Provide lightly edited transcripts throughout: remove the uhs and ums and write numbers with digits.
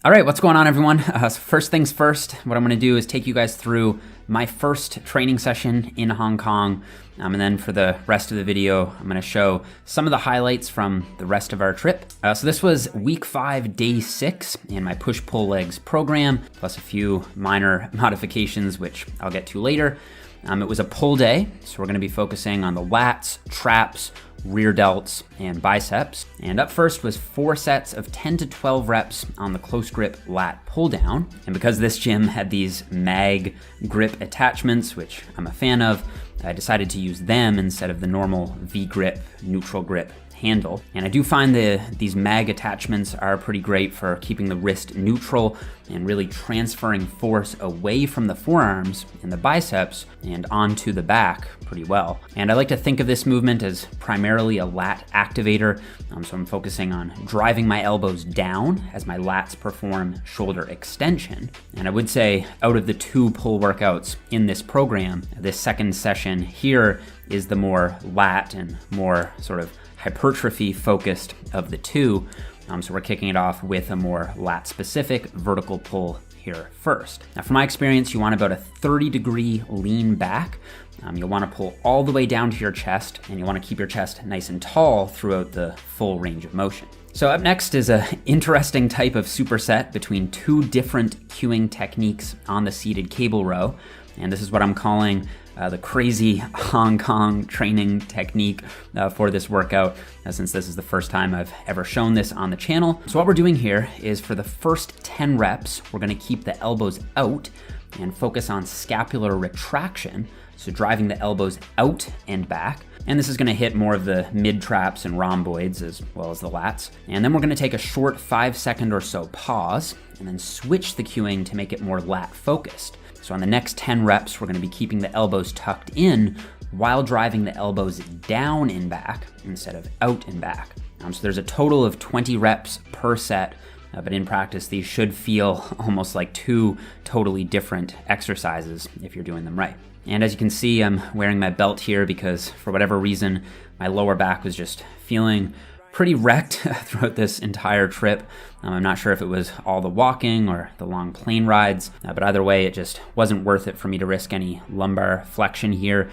All right, what's going on, everyone? So first things first, what I'm gonna do is take you guys through my first training session in Hong Kong. And then for the rest of the video, I'm gonna show some of the highlights from the rest of our trip. So this was week 5, day 6 in my push-pull legs program, plus a few minor modifications, which I'll get to later. It was a pull day, so we're gonna be focusing on the lats, traps, rear delts, and biceps. And up first was 4 sets of 10 to 12 reps on the close grip lat pull down. And because this gym had these mag grip attachments, which I'm a fan of, I decided to use them instead of the normal V-grip, neutral grip handle. And I do find these mag attachments are pretty great for keeping the wrist neutral and really transferring force away from the forearms and the biceps and onto the back pretty well. And I like to think of this movement as primarily a lat activator. So I'm focusing on driving my elbows down as my lats perform shoulder extension. And I would say out of the 2 pull workouts in this program, this second session here is the more lat and more sort of hypertrophy focused of the 2. So we're kicking it off with a more lat specific vertical pull here first. Now from my experience, you want about a 30-degree lean back. You'll want to pull all the way down to your chest, and you want to keep your chest nice and tall throughout the full range of motion. So up next is an interesting type of superset between 2 different cueing techniques on the seated cable row. And this is what I'm calling the crazy Hong Kong training technique for this workout, since this is the first time I've ever shown this on the channel. So what we're doing here is for the first 10 reps, we're gonna keep the elbows out and focus on scapular retraction, so driving the elbows out and back. And this is gonna hit more of the mid traps and rhomboids as well as the lats. And then we're gonna take a short 5-second or so pause and then switch the cueing to make it more lat focused. So on the next 10 reps, we're gonna be keeping the elbows tucked in while driving the elbows down and back instead of out and back. So there's a total of 20 reps per set, but in practice, these should feel almost like 2 totally different exercises if you're doing them right. And as you can see, I'm wearing my belt here because for whatever reason, my lower back was just feeling pretty wrecked throughout this entire trip. I'm not sure if it was all the walking or the long plane rides, but either way, it just wasn't worth it for me to risk any lumbar flexion here.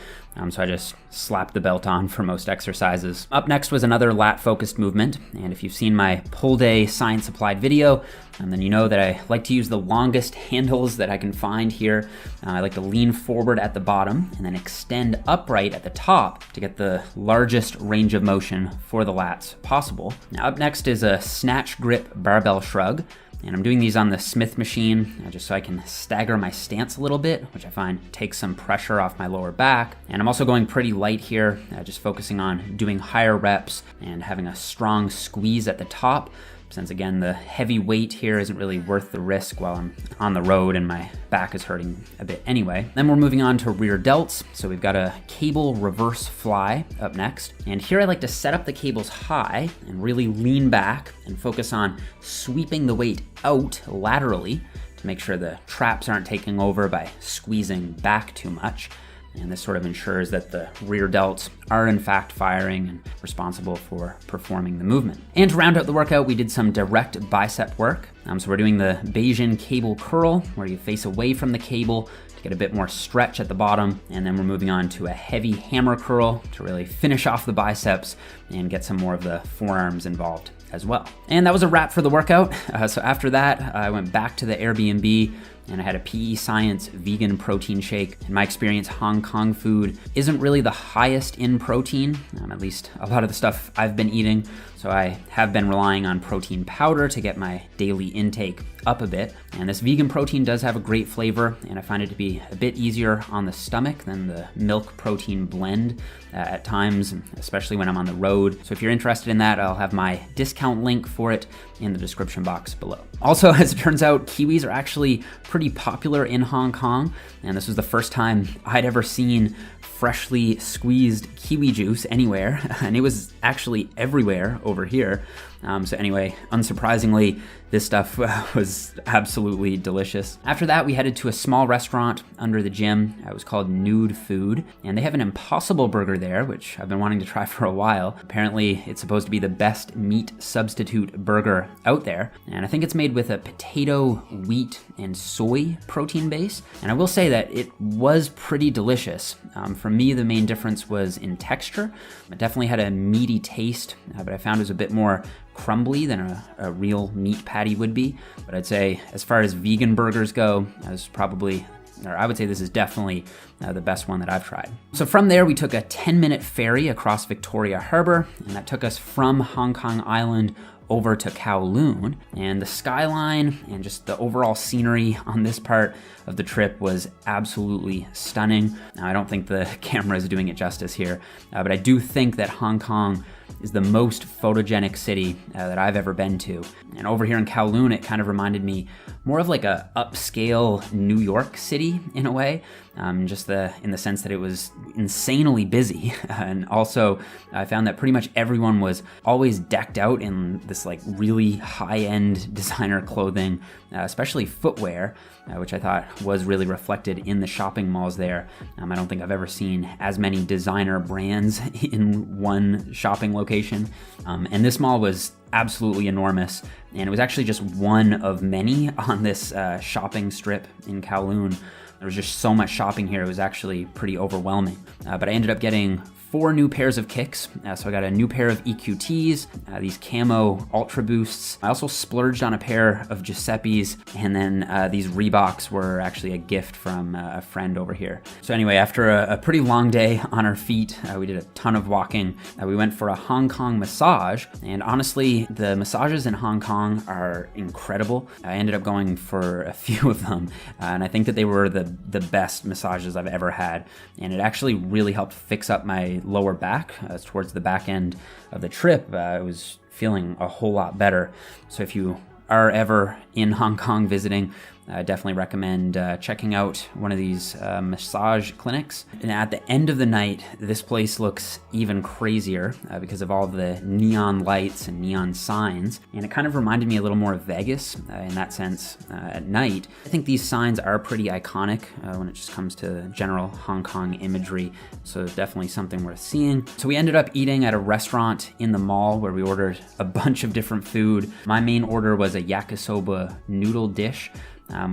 So I just slapped the belt on for most exercises. Up next was another lat-focused movement. And if you've seen my pull day science applied video, then you know that I like to use the longest handles that I can find here. I like to lean forward at the bottom and then extend upright at the top to get the largest range of motion for the lats possible. Now up next is a snatch grip barbell shrug. And I'm doing these on the Smith machine just so I can stagger my stance a little bit, which I find takes some pressure off my lower back. And I'm also going pretty light here, just focusing on doing higher reps and having a strong squeeze at the top, since again, the heavy weight here isn't really worth the risk while I'm on the road and my back is hurting a bit anyway. Then we're moving on to rear delts. So we've got a cable reverse fly up next. And here I like to set up the cables high and really lean back and focus on sweeping the weight out laterally to make sure the traps aren't taking over by squeezing back too much. And this sort of ensures that the rear delts are in fact firing and responsible for performing the movement. And to round out the workout, we did some direct bicep work. So we're doing the Bayesian cable curl, where you face away from the cable to get a bit more stretch at the bottom. And then we're moving on to a heavy hammer curl to really finish off the biceps and get some more of the forearms involved as well. And that was a wrap for the workout. So after that, I went back to the Airbnb and I had a PE Science vegan protein shake. In my experience, Hong Kong food isn't really the highest in protein, at least a lot of the stuff I've been eating. So I have been relying on protein powder to get my daily intake up a bit. And this vegan protein does have a great flavor, and I find it to be a bit easier on the stomach than the milk protein blend at times, especially when I'm on the road. So if you're interested in that, I'll have my discount link for it in the description box below. Also, as it turns out, kiwis are actually pretty popular in Hong Kong, and this was the first time I'd ever seen freshly squeezed kiwi juice anywhere, and it was actually everywhere over here. So anyway, unsurprisingly, this stuff was absolutely delicious. After that, we headed to a small restaurant under the gym. It was called Nude Food, and they have an Impossible Burger there, which I've been wanting to try for a while. Apparently, it's supposed to be the best meat substitute burger out there, and I think it's made with a potato, wheat, and soy protein base. And I will say that it was pretty delicious. For me, the main difference was in texture. It definitely had a meaty taste, but I found it was a bit more crumbly than a real meat patty would be. But I'd say as far as vegan burgers go, I would say this is definitely the best one that I've tried. So from there, we took a 10-minute ferry across Victoria Harbor, and that took us from Hong Kong Island over to Kowloon. And the skyline and just the overall scenery on this part of the trip was absolutely stunning. Now, I don't think the camera is doing it justice here, but I do think that Hong Kong is the most photogenic city that I've ever been to. And over here in Kowloon, it kind of reminded me more of like a upscale New York City in a way, in the sense that it was insanely busy. And also I found that pretty much everyone was always decked out in this like really high-end designer clothing, especially footwear, which I thought was really reflected in the shopping malls there. I don't think I've ever seen as many designer brands in one shopping location. And this mall was absolutely enormous, and it was actually just one of many on this shopping strip in Kowloon. There was just so much shopping here, it was actually pretty overwhelming. But I ended up getting 4 new pairs of kicks. So I got a new pair of EQTs, these camo Ultra Boosts. I also splurged on a pair of Giuseppe's, and then these Reeboks were actually a gift from a friend over here. So anyway, after a pretty long day on our feet, we did a ton of walking. We went for a Hong Kong massage, and honestly, the massages in Hong Kong are incredible. I ended up going for a few of them, and I think that they were the best massages I've ever had, and it actually really helped fix up my lower back. Towards the back end of the trip, I was feeling a whole lot better. So if you are ever in Hong Kong visiting, I definitely recommend checking out one of these massage clinics. And at the end of the night, this place looks even crazier because of all the neon lights and neon signs. And it kind of reminded me a little more of Vegas in that sense at night. I think these signs are pretty iconic when it just comes to general Hong Kong imagery. So definitely something worth seeing. So we ended up eating at a restaurant in the mall where we ordered a bunch of different food. My main order was a yakisoba noodle dish,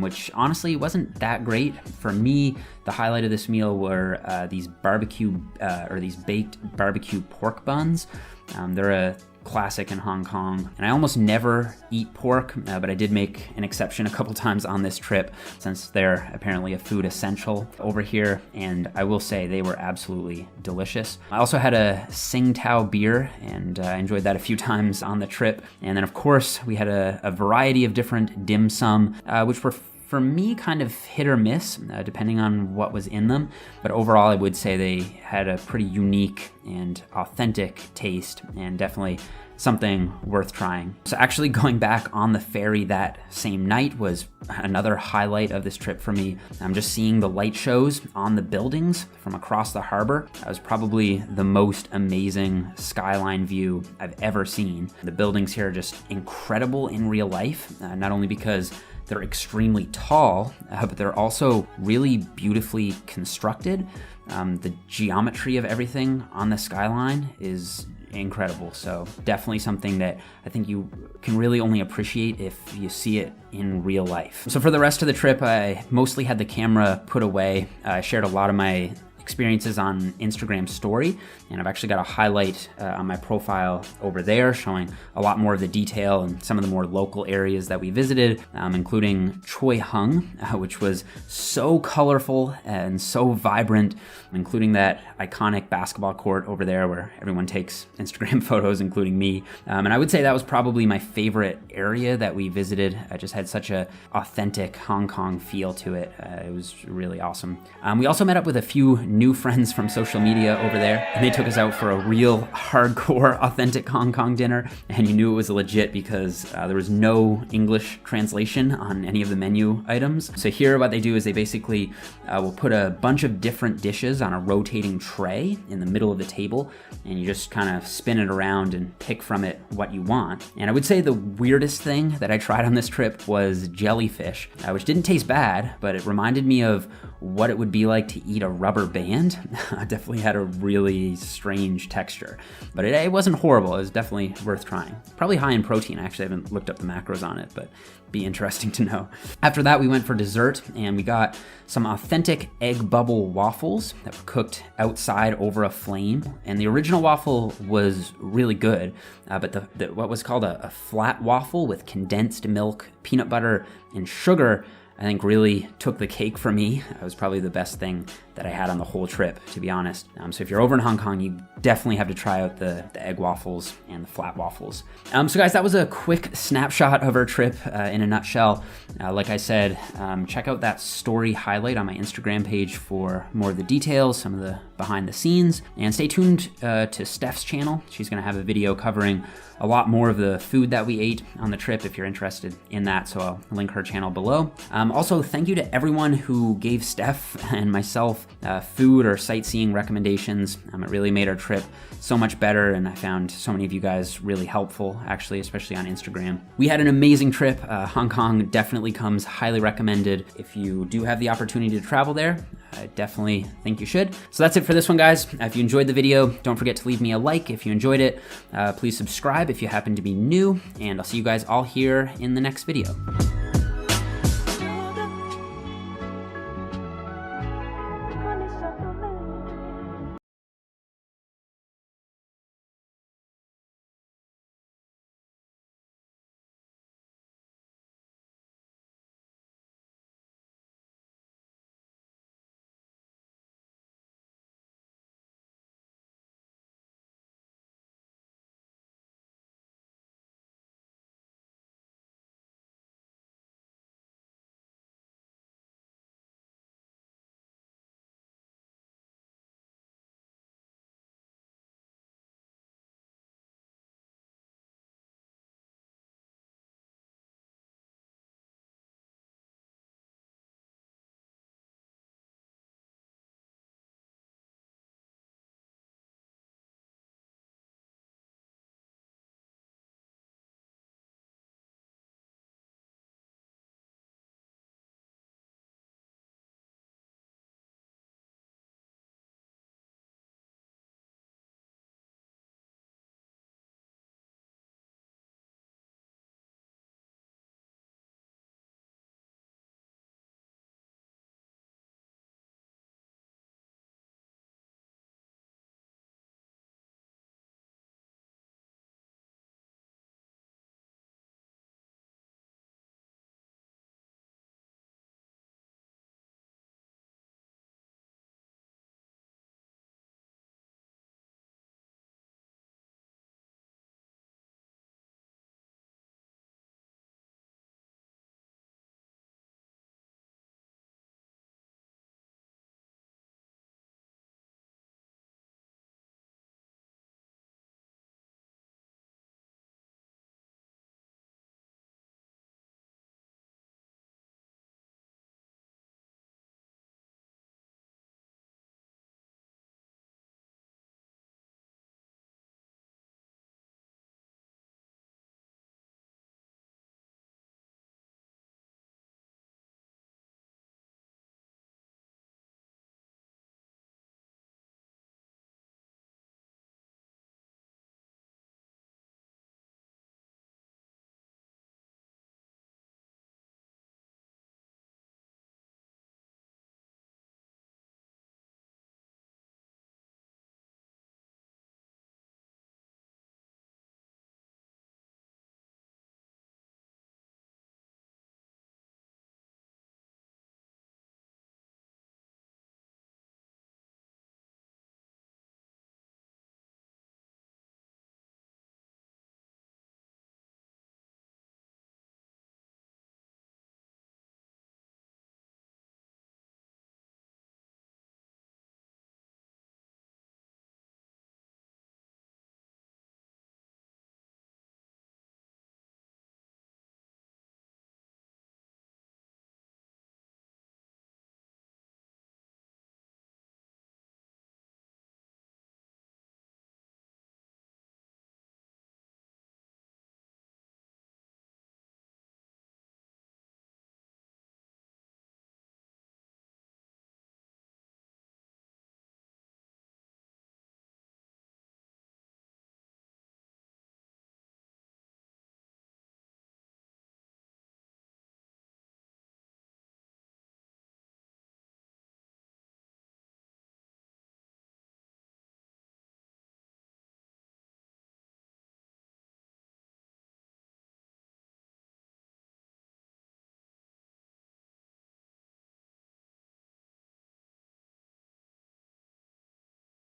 which honestly wasn't that great. For me, the highlight of this meal were these baked barbecue pork buns. They're a classic in Hong Kong, and I almost never eat pork, but I did make an exception a couple times on this trip since they're apparently a food essential over here, and I will say they were absolutely delicious. I also had a Tsingtao beer, and I enjoyed that a few times on the trip. And then of course we had a variety of different dim sum, which were for me kind of hit or miss, depending on what was in them. But overall, I would say they had a pretty unique and authentic taste, and definitely something worth trying. So actually going back on the ferry that same night was another highlight of this trip for me. I'm just seeing the light shows on the buildings from across the harbor. That was probably the most amazing skyline view I've ever seen. The buildings here are just incredible in real life, not only because they're extremely tall, but they're also really beautifully constructed. The geometry of everything on the skyline is incredible. So definitely something that I think you can really only appreciate if you see it in real life. So for the rest of the trip, I mostly had the camera put away. I shared a lot of my experiences on Instagram story, and I've actually got a highlight on my profile over there showing a lot more of the detail and some of the more local areas that we visited, including Choi Hung, which was so colorful and so vibrant, including that iconic basketball court over there where everyone takes Instagram photos, including me. And I would say that was probably my favorite area that we visited. It just had such a authentic Hong Kong feel to it. It was really awesome. We also met up with a few new friends from social media over there, and they took us out for a real hardcore, authentic Hong Kong dinner, and you knew it was legit because there was no English translation on any of the menu items. So here what they do is they basically will put a bunch of different dishes on a rotating tray in the middle of the table, and you just kind of spin it around and pick from it what you want. And I would say the weirdest thing that I tried on this trip was jellyfish, which didn't taste bad, but it reminded me of what it would be like to eat a rubber band. It definitely had a really strange texture, but it wasn't horrible. It was definitely worth trying. Probably high in protein. I actually haven't looked up the macros on it, but be interesting to know. After that, we went for dessert, and we got some authentic egg bubble waffles that were cooked outside over a flame. And the original waffle was really good, but what was called a flat waffle with condensed milk, peanut butter, and sugar, I think really took the cake for me. It was probably the best thing that I had on the whole trip, to be honest. So if you're over in Hong Kong, you definitely have to try out the egg waffles and the flat waffles. So guys, that was a quick snapshot of our trip in a nutshell. Like I said, check out that story highlight on my Instagram page for more of the details, some of the behind the scenes, and stay tuned to Steph's channel. She's gonna have a video covering a lot more of the food that we ate on the trip if you're interested in that, so I'll link her channel below. Also, thank you to everyone who gave Steph and myself food or sightseeing recommendations. It really made our trip so much better, and I found so many of you guys really helpful, actually, especially on Instagram. We had an amazing trip. Hong Kong definitely comes highly recommended. If you do have the opportunity to travel there, I definitely think you should. So that's it for this one, guys. If you enjoyed the video, don't forget to leave me a like if you enjoyed it. Please subscribe if you happen to be new, and I'll see you guys all here in the next video.